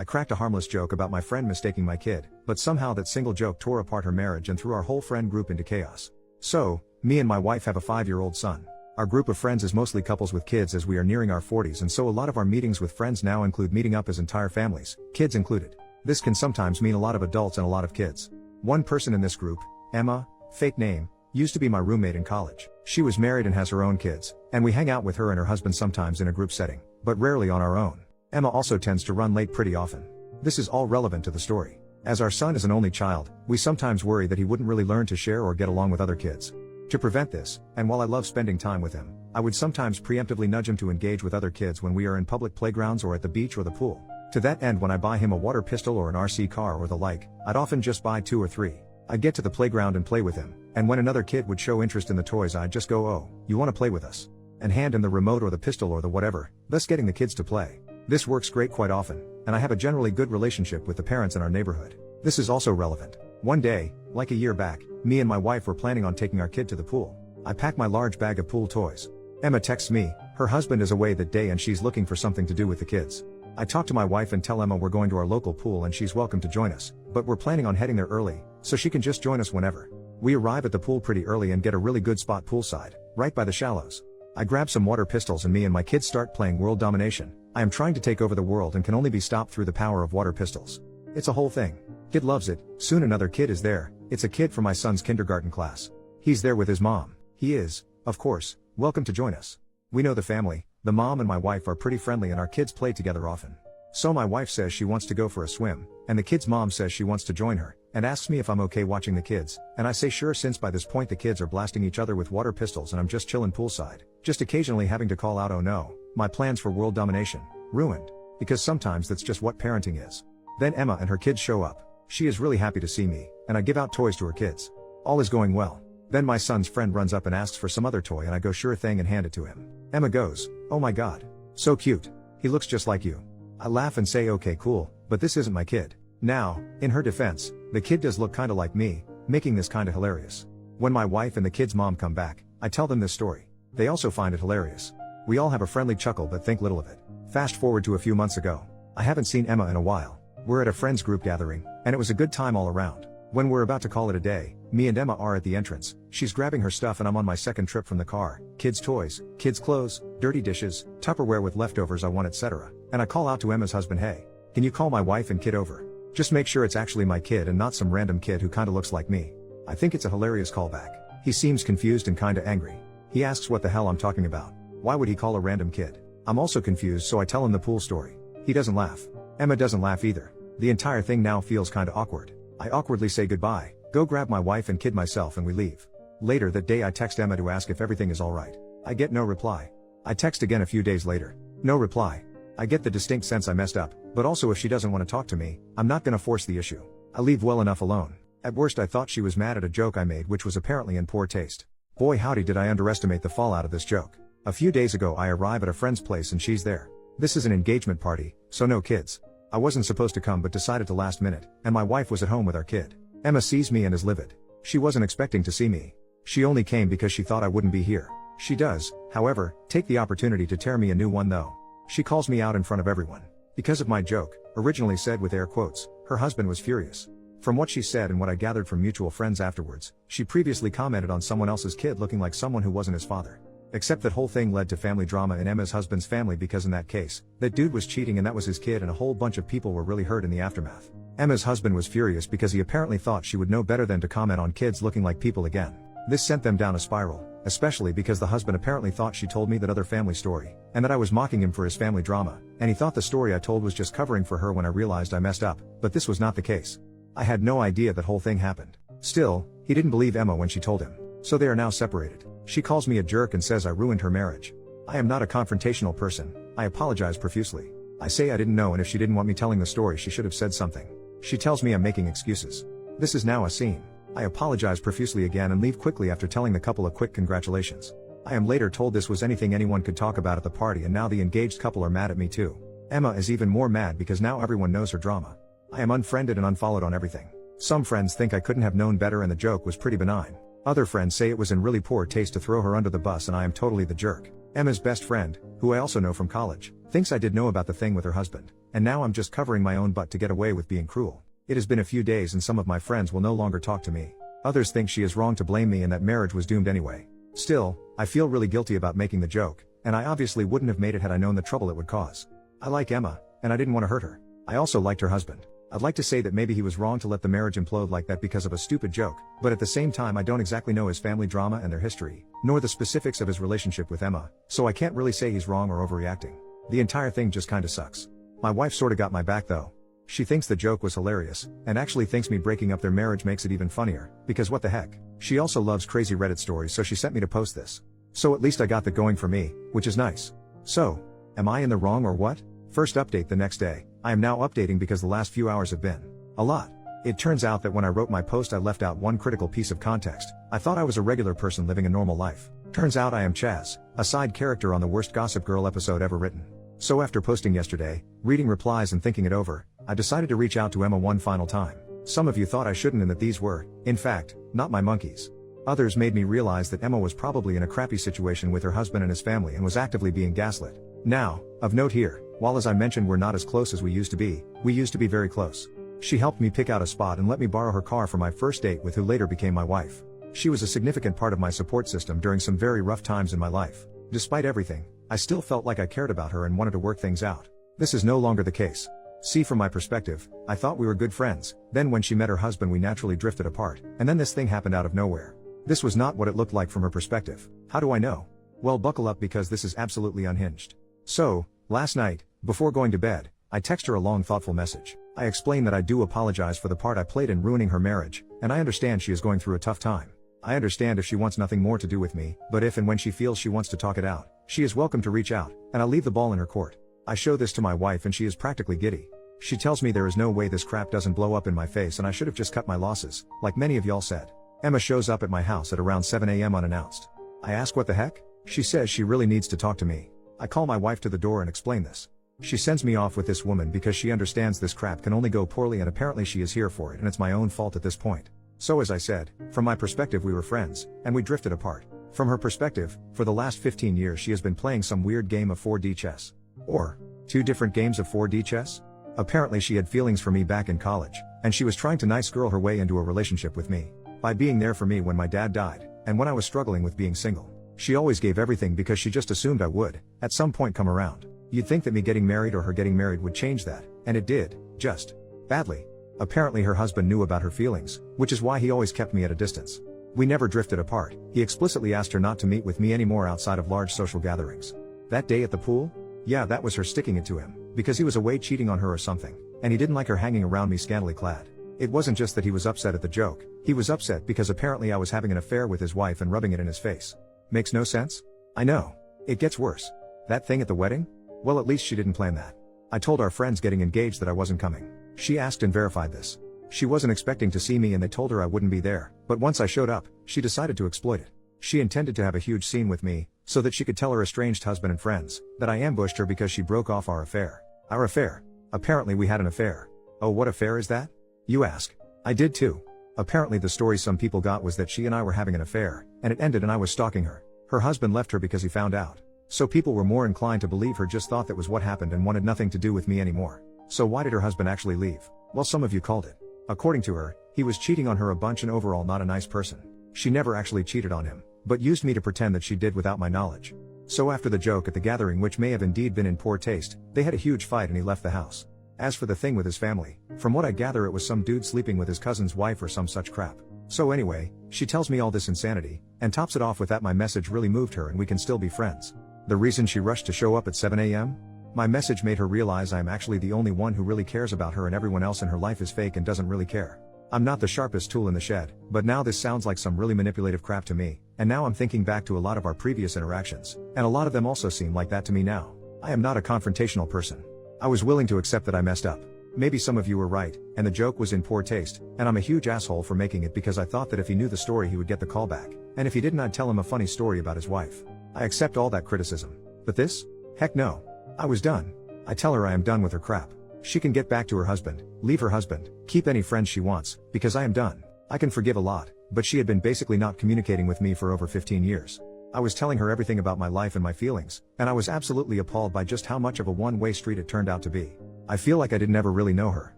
I cracked a harmless joke about my friend mistaking my kid, but somehow that single joke tore apart her marriage and threw our whole friend group into chaos. So, me and my wife have a 5-year-old son. Our group of friends is mostly couples with kids as we are nearing our 40s, and so a lot of our meetings with friends now include meeting up as entire families, kids included. This can sometimes mean a lot of adults and a lot of kids. One person in this group, Emma, fake name, used to be my roommate in college. She was married and has her own kids, and we hang out with her and her husband sometimes in a group setting, but rarely on our own. Emma also tends to run late pretty often. This is all relevant to the story. As our son is an only child, we sometimes worry that he wouldn't really learn to share or get along with other kids. To prevent this, and while I love spending time with him, I would sometimes preemptively nudge him to engage with other kids when we are in public playgrounds or at the beach or the pool. To that end, when I buy him a water pistol or an RC car or the like, I'd often just buy 2 or 3. I'd get to the playground and play with him, and when another kid would show interest in the toys, I'd just go, "Oh, you want to play with us?" and hand him the remote or the pistol or the whatever, thus getting the kids to play. This works great quite often, and I have a generally good relationship with the parents in our neighborhood. This is also relevant. One day, like a year back, me and my wife were planning on taking our kid to the pool. I pack my large bag of pool toys. Emma texts me, her husband is away that day and she's looking for something to do with the kids. I talk to my wife and tell Emma we're going to our local pool and she's welcome to join us, but we're planning on heading there early, so she can just join us whenever. We arrive at the pool pretty early and get a really good spot poolside, right by the shallows. I grab some water pistols and me and my kids start playing world domination. I am trying to take over the world and can only be stopped through the power of water pistols. It's a whole thing. Kid loves it. Soon another kid is there. It's a kid from my son's kindergarten class. He's there with his mom. He is, of course, welcome to join us. We know the family. The mom and my wife are pretty friendly and our kids play together often. So my wife says she wants to go for a swim, and the kid's mom says she wants to join her, and asks me if I'm okay watching the kids, and I say sure, since by this point the kids are blasting each other with water pistols and I'm just chilling poolside, just occasionally having to call out, "Oh no, my plans for world domination, ruined." Because sometimes that's just what parenting is. Then Emma and her kids show up. She is really happy to see me, and I give out toys to her kids. All is going well. Then my son's friend runs up and asks for some other toy and I go sure thing and hand it to him. Emma goes, "Oh my god. So cute. He looks just like you." I laugh and say okay cool, but this isn't my kid. Now, in her defense, the kid does look kinda like me, making this kinda hilarious. When my wife and the kid's mom come back, I tell them this story. They also find it hilarious. We all have a friendly chuckle but think little of it. Fast forward to a few months ago. I haven't seen Emma in a while. We're at a friend's group gathering, and it was a good time all around. When we're about to call it a day, me and Emma are at the entrance. She's grabbing her stuff and I'm on my second trip from the car. Kids' toys, kids' clothes, dirty dishes, Tupperware with leftovers I want, etc. And I call out to Emma's husband, "Hey, can you call my wife and kid over? Just make sure it's actually my kid and not some random kid who kinda looks like me." I think it's a hilarious callback. He seems confused and kinda angry. He asks what the hell I'm talking about. Why would he call a random kid? I'm also confused, so I tell him the pool story. He doesn't laugh. Emma doesn't laugh either. The entire thing now feels kinda awkward. I awkwardly say goodbye, go grab my wife and kid myself, and we leave. Later that day I text Emma to ask if everything is alright. I get no reply. I text again a few days later. No reply. I get the distinct sense I messed up, but also if she doesn't want to talk to me, I'm not gonna force the issue. I leave well enough alone. At worst I thought she was mad at a joke I made, which was apparently in poor taste. Boy howdy did I underestimate the fallout of this joke. A few days ago I arrive at a friend's place and she's there. This is an engagement party, so no kids. I wasn't supposed to come but decided to last minute, and my wife was at home with our kid. Emma sees me and is livid. She wasn't expecting to see me. She only came because she thought I wouldn't be here. She does, however, take the opportunity to tear me a new one though. She calls me out in front of everyone. Because of my joke, originally said with air quotes, her husband was furious. From what she said and what I gathered from mutual friends afterwards, she previously commented on someone else's kid looking like someone who wasn't his father. Except that whole thing led to family drama in Emma's husband's family, because in that case, that dude was cheating and that was his kid, and a whole bunch of people were really hurt in the aftermath. Emma's husband was furious because he apparently thought she would know better than to comment on kids looking like people again. This sent them down a spiral, especially because the husband apparently thought she told me that other family story, and that I was mocking him for his family drama, and he thought the story I told was just covering for her when I realized I messed up, but this was not the case. I had no idea that whole thing happened. Still, he didn't believe Emma when she told him. So they are now separated. She calls me a jerk and says I ruined her marriage. I am not a confrontational person. I apologize profusely. I say I didn't know, and if she didn't want me telling the story she should have said something. She tells me I'm making excuses. This is now a scene. I apologize profusely again and leave quickly after telling the couple a quick congratulations. I am later told this was anything anyone could talk about at the party, and now the engaged couple are mad at me too. Emma is even more mad because now everyone knows her drama. I am unfriended and unfollowed on everything. Some friends think I couldn't have known better and the joke was pretty benign. Other friends say it was in really poor taste to throw her under the bus and I am totally the jerk. Emma's best friend, who I also know from college, thinks I did know about the thing with her husband. and now I'm just covering my own butt to get away with being cruel. It has been a few days and some of my friends will no longer talk to me. Others think she is wrong to blame me and that marriage was doomed anyway. Still, I feel really guilty about making the joke, and I obviously wouldn't have made it had I known the trouble it would cause. I like Emma, and I didn't want to hurt her. I also liked her husband. I'd like to say that maybe he was wrong to let the marriage implode like that because of a stupid joke, but at the same time I don't exactly know his family drama and their history, nor the specifics of his relationship with Emma, so I can't really say he's wrong or overreacting. The entire thing just kinda sucks. My wife sorta got my back though. She thinks the joke was hilarious, and actually thinks me breaking up their marriage makes it even funnier, because what the heck. She also loves crazy Reddit stories, so she sent me to post this. So at least I got that going for me, which is nice. So, am I in the wrong or what? First update the next day. I am now updating because the last few hours have been a lot. It turns out that when I wrote my post I left out one critical piece of context. I thought I was a regular person living a normal life. Turns out I am Chaz, a side character on the worst Gossip Girl episode ever written. So after posting yesterday, reading replies and thinking it over, I decided to reach out to Emma one final time. Some of you thought I shouldn't and that these were, in fact, not my monkeys. Others made me realize that Emma was probably in a crappy situation with her husband and his family and was actively being gaslit. Now, of note here, while as I mentioned we're not as close as we used to be very close. She helped me pick out a spot and let me borrow her car for my first date with who later became my wife. She was a significant part of my support system during some very rough times in my life. Despite everything, I still felt like I cared about her and wanted to work things out. This is no longer the case. See, from my perspective, I thought we were good friends, then when she met her husband we naturally drifted apart, and then this thing happened out of nowhere. This was not what it looked like from her perspective. How do I know? Well, buckle up because this is absolutely unhinged. So, last night, before going to bed, I text her a long thoughtful message. I explain that I do apologize for the part I played in ruining her marriage, and I understand she is going through a tough time. I understand if she wants nothing more to do with me, but if and when she feels she wants to talk it out, she is welcome to reach out, and I'll leave the ball in her court. I show this to my wife and she is practically giddy. She tells me there is no way this crap doesn't blow up in my face and I should have just cut my losses, like many of y'all said. Emma shows up at my house at around 7 a.m. unannounced. I ask what the heck? She says she really needs to talk to me. I call my wife to the door and explain this. She sends me off with this woman because she understands this crap can only go poorly and apparently she is here for it and it's my own fault at this point. So as I said, from my perspective we were friends, and we drifted apart. From her perspective, for the last 15 years she has been playing some weird game of 4D chess. Or, 2 different games of 4D chess? Apparently she had feelings for me back in college, and she was trying to nice girl her way into a relationship with me. By being there for me when my dad died, and when I was struggling with being single. She always gave everything because she just assumed I would, at some point, come around. You'd think that me getting married or her getting married would change that, and it did, just badly. Apparently her husband knew about her feelings, which is why he always kept me at a distance. We never drifted apart. He explicitly asked her not to meet with me anymore outside of large social gatherings. That day at the pool? Yeah, that was her sticking it to him, because he was away cheating on her or something, and he didn't like her hanging around me scantily clad. It wasn't just that he was upset at the joke, he was upset because apparently I was having an affair with his wife and rubbing it in his face. Makes no sense? I know. It gets worse. That thing at the wedding? Well, at least she didn't plan that. I told our friends getting engaged that I wasn't coming. She asked and verified this. She wasn't expecting to see me and they told her I wouldn't be there, but once I showed up, she decided to exploit it. She intended to have a huge scene with me, so that she could tell her estranged husband and friends that I ambushed her because she broke off our affair. Our affair. Apparently we had an affair. Oh, what affair is that? You ask. I did too. Apparently the story some people got was that she and I were having an affair, and it ended and I was stalking her. Her husband left her because he found out. So people were more inclined to believe her just thought that was what happened and wanted nothing to do with me anymore. So why did her husband actually leave? Well, some of you called it. According to her, he was cheating on her a bunch and overall not a nice person. She never actually cheated on him, but used me to pretend that she did without my knowledge. So after the joke at the gathering, which may have indeed been in poor taste, they had a huge fight and he left the house. As for the thing with his family, from what I gather it was some dude sleeping with his cousin's wife or some such crap. So anyway, she tells me all this insanity, and tops it off with that my message really moved her and we can still be friends. The reason she rushed to show up at 7 a.m.? My message made her realize I am actually the only one who really cares about her and everyone else in her life is fake and doesn't really care. I'm not the sharpest tool in the shed, but now this sounds like some really manipulative crap to me, and now I'm thinking back to a lot of our previous interactions, and a lot of them also seem like that to me now. I am not a confrontational person. I was willing to accept that I messed up. Maybe some of you were right, and the joke was in poor taste, and I'm a huge asshole for making it because I thought that if he knew the story he would get the call back, and if he didn't I'd tell him a funny story about his wife. I accept all that criticism. But this? Heck no. I was done. I tell her I am done with her crap. She can get back to her husband, leave her husband, keep any friends she wants, because I am done. I can forgive a lot, but she had been basically not communicating with me for over 15 years. I was telling her everything about my life and my feelings, and I was absolutely appalled by just how much of a one-way street it turned out to be. I feel like I didn't ever really know her.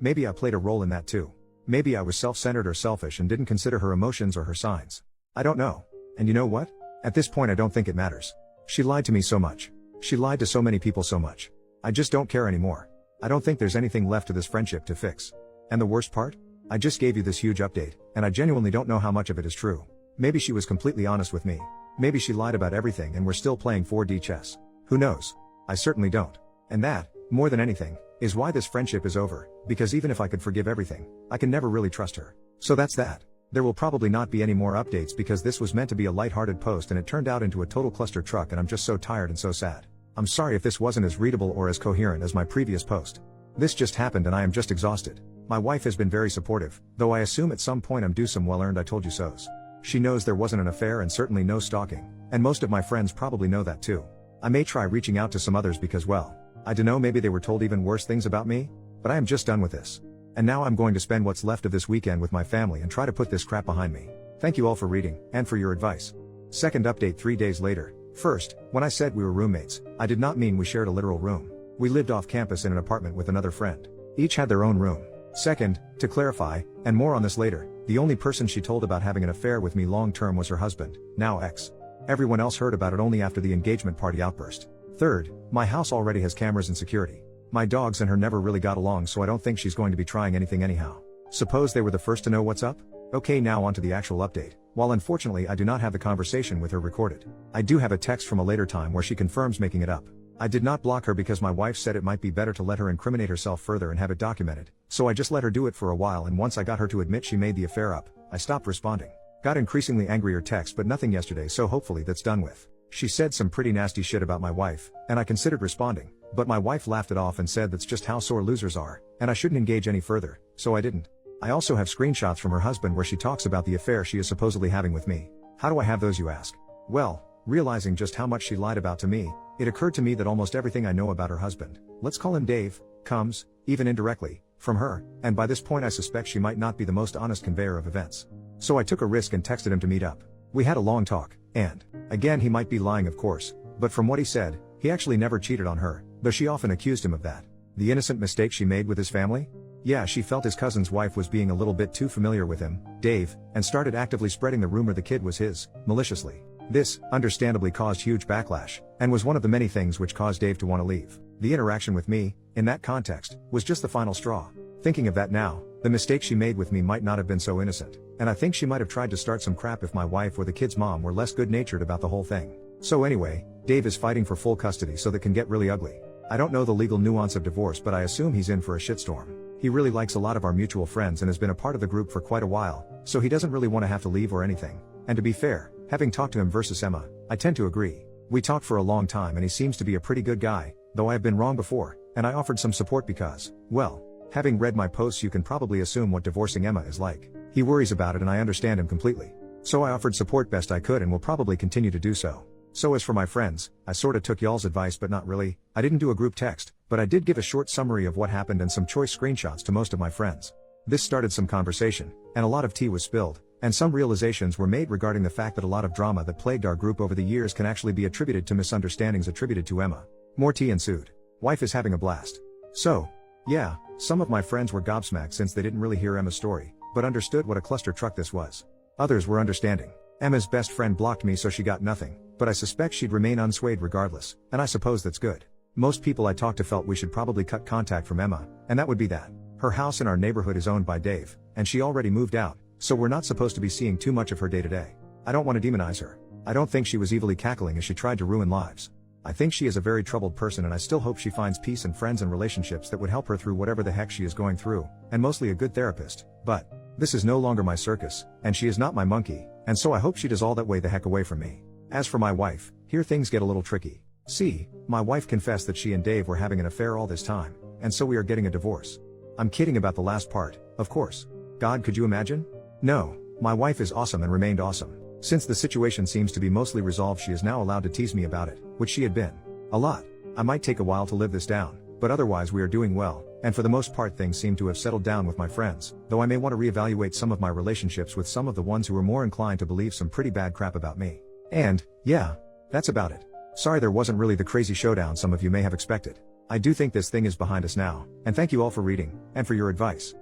Maybe I played a role in that too. Maybe I was self-centered or selfish and didn't consider her emotions or her signs. I don't know. And you know what? At this point I don't think it matters. She lied to me so much. She lied to so many people so much. I just don't care anymore. I don't think there's anything left to this friendship to fix. And the worst part? I just gave you this huge update, and I genuinely don't know how much of it is true. Maybe she was completely honest with me. Maybe she lied about everything and we're still playing 4D chess. Who knows? I certainly don't. And that, more than anything, is why this friendship is over, because even if I could forgive everything, I can never really trust her. So that's that. There will probably not be any more updates because this was meant to be a lighthearted post and it turned out into a total cluster truck and I'm just so tired and so sad. I'm sorry if this wasn't as readable or as coherent as my previous post. This just happened and I am just exhausted. My wife has been very supportive, though I assume at some point I'm due some well-earned I told you so's. She knows there wasn't an affair and certainly no stalking, and most of my friends probably know that too. I may try reaching out to some others because well, I dunno, maybe they were told even worse things about me, but I am just done with this. And now I'm going to spend what's left of this weekend with my family and try to put this crap behind me. Thank you all for reading, and for your advice. Second update 3 days later. First, when I said we were roommates, I did not mean we shared a literal room. We lived off campus in an apartment with another friend. Each had their own room. Second, to clarify, and more on this later, the only person she told about having an affair with me long term was her husband, now ex. Everyone else heard about it only after the engagement party outburst. Third, my house already has cameras and security. My dogs and her never really got along, so I don't think she's going to be trying anything anyhow. Suppose they were the first to know what's up? Okay, now on to the actual update. While unfortunately I do not have the conversation with her recorded, I do have a text from a later time where she confirms making it up. I did not block her because my wife said it might be better to let her incriminate herself further and have it documented, so I just let her do it for a while, and once I got her to admit she made the affair up, I stopped responding. Got increasingly angrier texts but nothing yesterday, so hopefully that's done with. She said some pretty nasty shit about my wife, and I considered responding, but my wife laughed it off and said that's just how sore losers are, and I shouldn't engage any further, so I didn't. I also have screenshots from her husband where she talks about the affair she is supposedly having with me. How do I have those, you ask? Well, realizing just how much she lied about to me, it occurred to me that almost everything I know about her husband, let's call him Dave, comes, even indirectly, from her, and by this point I suspect she might not be the most honest conveyor of events. So I took a risk and texted him to meet up. We had a long talk, and, again, he might be lying of course, but from what he said, he actually never cheated on her, though she often accused him of that. The innocent mistake she made with his family? Yeah, she felt his cousin's wife was being a little bit too familiar with him, Dave, and started actively spreading the rumor the kid was his, maliciously. This, understandably, caused huge backlash, and was one of the many things which caused Dave to want to leave. The interaction with me, in that context, was just the final straw. Thinking of that now, the mistake she made with me might not have been so innocent, and I think she might have tried to start some crap if my wife or the kid's mom were less good-natured about the whole thing. So anyway, Dave is fighting for full custody, so that can get really ugly. I don't know the legal nuance of divorce, but I assume he's in for a shitstorm. He really likes a lot of our mutual friends and has been a part of the group for quite a while, so he doesn't really want to have to leave or anything. And to be fair, having talked to him versus Emma, I tend to agree. We talked for a long time and he seems to be a pretty good guy, though I have been wrong before, and I offered some support because, well, having read my posts you can probably assume what divorcing Emma is like. He worries about it and I understand him completely. So I offered support best I could and will probably continue to do so. So as for my friends, I sorta took y'all's advice but not really. I didn't do a group text, but I did give a short summary of what happened and some choice screenshots to most of my friends. This started some conversation, and a lot of tea was spilled, and some realizations were made regarding the fact that a lot of drama that plagued our group over the years can actually be attributed to misunderstandings attributed to Emma. More tea ensued. Wife is having a blast. So, yeah, some of my friends were gobsmacked since they didn't really hear Emma's story, but understood what a cluster truck this was. Others were understanding. Emma's best friend blocked me so she got nothing, but I suspect she'd remain unswayed regardless, and I suppose that's good. Most people I talked to felt we should probably cut contact from Emma, and that would be that. Her house in our neighborhood is owned by Dave, and she already moved out, so we're not supposed to be seeing too much of her day to day. I don't want to demonize her. I don't think she was evilly cackling as she tried to ruin lives. I think she is a very troubled person and I still hope she finds peace and friends and relationships that would help her through whatever the heck she is going through, and mostly a good therapist, but this is no longer my circus, and she is not my monkey, and so I hope she does all that way the heck away from me. As for my wife, here things get a little tricky. See, my wife confessed that she and Dave were having an affair all this time, and so we are getting a divorce. I'm kidding about the last part, of course. God, could you imagine? No, my wife is awesome and remained awesome. Since the situation seems to be mostly resolved, she is now allowed to tease me about it, which she had been. A lot. I might take a while to live this down, but otherwise we are doing well, and for the most part things seem to have settled down with my friends, though I may want to reevaluate some of my relationships with some of the ones who are more inclined to believe some pretty bad crap about me. And, yeah, that's about it. Sorry there wasn't really the crazy showdown some of you may have expected. I do think this thing is behind us now, and thank you all for reading, and for your advice.